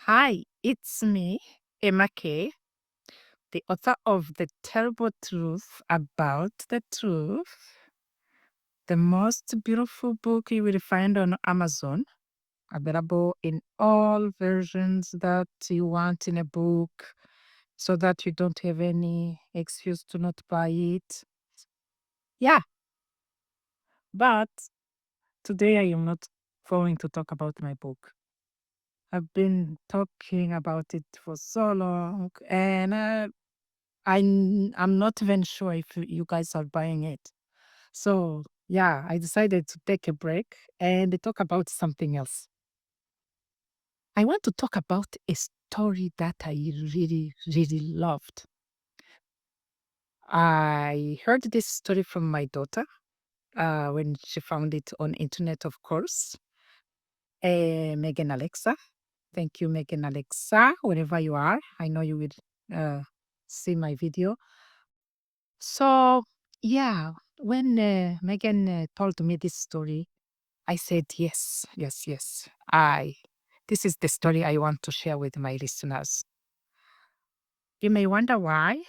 Hi, it's me, Emma Kay, the author of The Terrible Truth About the Truth, the most beautiful book you will find on Amazon, available in all versions that you want in a book so that you don't have any excuse to not buy it. Yeah, but today I am not going to talk about my book. I've been talking about it for so long, and I'm not even sure if you guys are buying it. So, yeah, I decided to take a break and talk about something else. I want to talk about a story that I really, really loved. I heard this story from my daughter when she found it on internet, of course. Megan Alexa. Thank you, Megan Alexa, wherever you are. I know you will see my video. So, yeah, when Megan told me this story, I said, yes, yes, yes. This is the story I want to share with my listeners. You may wonder why.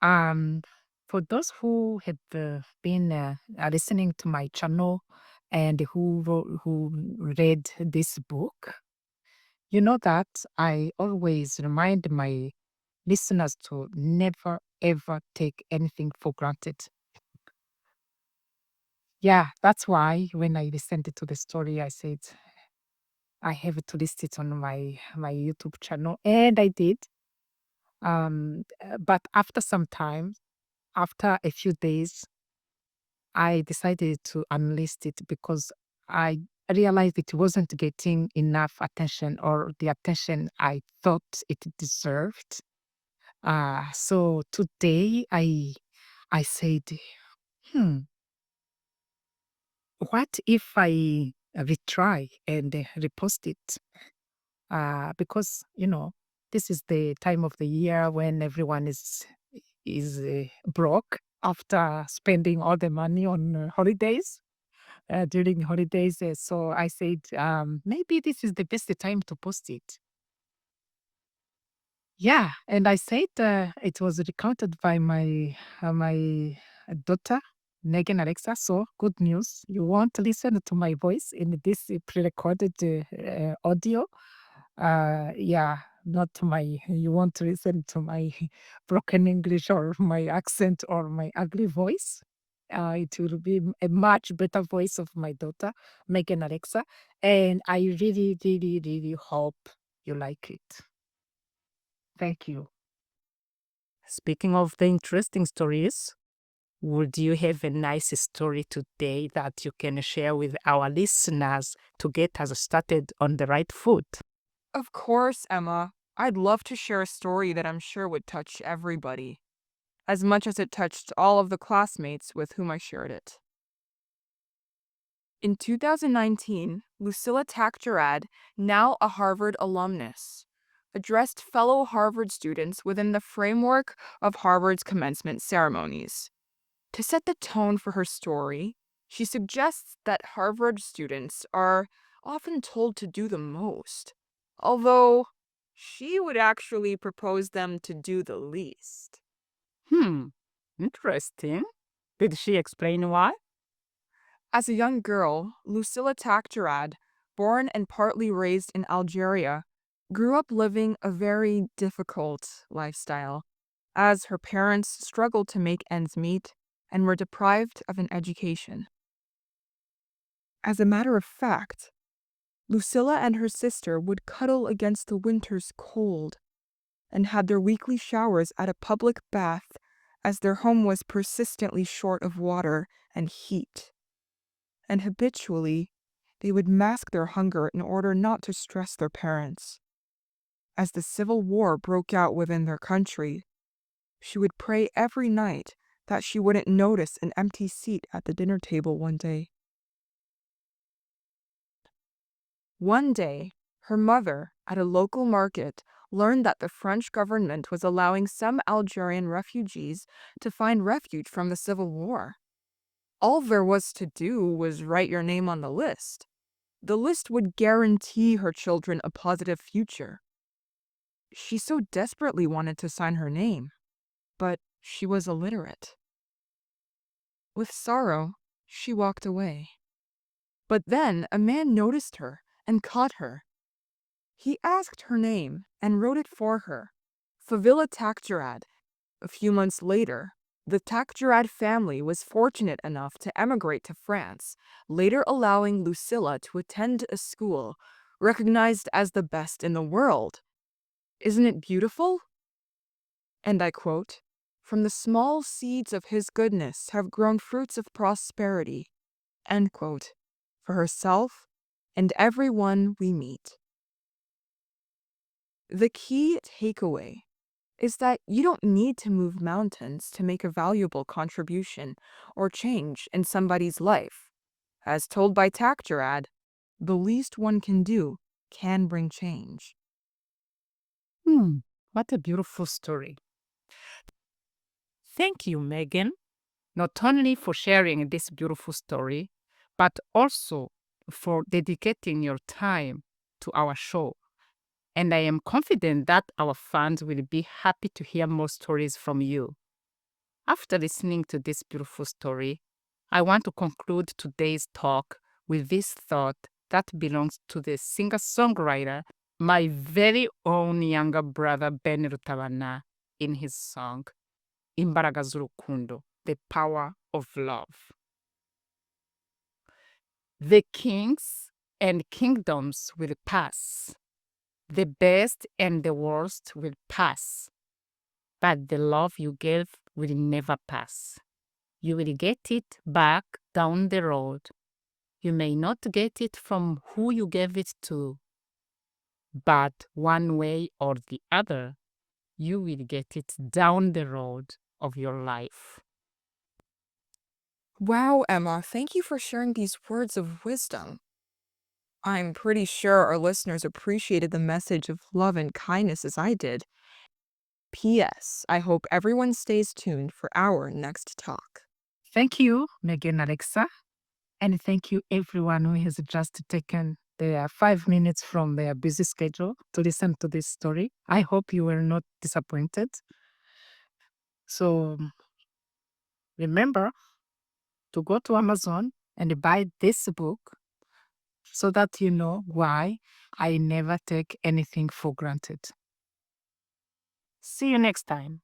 Um, for those who have been listening to my channel and who read this book, you know that I always remind my listeners to never ever take anything for granted. Yeah, that's why when I listened to the story, I said I have to list it on my YouTube channel, and I did. But after some time, after a few days, I decided to unlist it because I realized it wasn't getting enough attention or the attention I thought it deserved. So today I said, hmm, what if I retry and repost it? Because this is the time of the year when everyone is broke after spending all the money on holidays during holidays. So I said maybe this is the best time to post it. Yeah, and I said it was recounted by my daughter, Megan Alexa. So good news. You won't listen to my voice in this pre-recorded audio. Yeah, not my. You won't listen to my broken English or my accent or my ugly voice. It will be a much better voice of my daughter, Megan Alexa, and I really, really, really hope you like it. Thank you. Speaking of the interesting stories, would you have a nice story today that you can share with our listeners to get us started on the right foot? Of course, Emma. I'd love to share a story that I'm sure would touch everybody, as much as it touched all of the classmates with whom I shared it. In 2019, Lucilla Takjerad, now a Harvard alumnus, addressed fellow Harvard students within the framework of Harvard's commencement ceremonies. To set the tone for her story, she suggests that Harvard students are often told to do the most, although she would actually propose them to do the least. Hmm, interesting. Did she explain why? As a young girl, Lucilla Takjerad, born and partly raised in Algeria, grew up living a very difficult lifestyle, as her parents struggled to make ends meet and were deprived of an education. As a matter of fact, Lucilla and her sister would cuddle against the winter's cold and had their weekly showers at a public bath as their home was persistently short of water and heat. And habitually, they would mask their hunger in order not to stress their parents. As the Civil War broke out within their country, she would pray every night that she wouldn't notice an empty seat at the dinner table one day. One day, her mother, at a local market, learned that the French government was allowing some Algerian refugees to find refuge from the Civil War. All there was to do was write your name on the list. The list would guarantee her children a positive future. She so desperately wanted to sign her name, but she was illiterate. With sorrow, she walked away. But then a man noticed her and caught her. He asked her name and wrote it for her, Favila Takjerad. A few months later, the Takjerad family was fortunate enough to emigrate to France, later allowing Lucilla to attend a school recognized as the best in the world. Isn't it beautiful? And I quote, "From the small seeds of his goodness have grown fruits of prosperity," end quote, for herself and everyone we meet. The key takeaway is that you don't need to move mountains to make a valuable contribution or change in somebody's life. As told by Takjerad, the least one can do can bring change. What a beautiful story. Thank you, Megan, not only for sharing this beautiful story, but also for dedicating your time to our show. And I am confident that our fans will be happy to hear more stories from you. After listening to this beautiful story, I want to conclude today's talk with this thought that belongs to the singer-songwriter, my very own younger brother Ben Rutabana, in his song, Imbaraga z'urukundo, the power of love. The kings and kingdoms will pass. The best and the worst will pass. But the love you gave will never pass. You will get it back down the road. You may not get it from who you gave it to, but one way or the other, you will get it down the road of your life. Wow, Emma, thank you for sharing these words of wisdom. I'm pretty sure our listeners appreciated the message of love and kindness as I did. P.S. I hope everyone stays tuned for our next talk. Thank you, Megan Alexa. And thank you, everyone who has just taken their 5 minutes from their busy schedule to listen to this story. I hope you were not disappointed. So remember to go to Amazon and buy this book so that you know why I never take anything for granted. See you next time.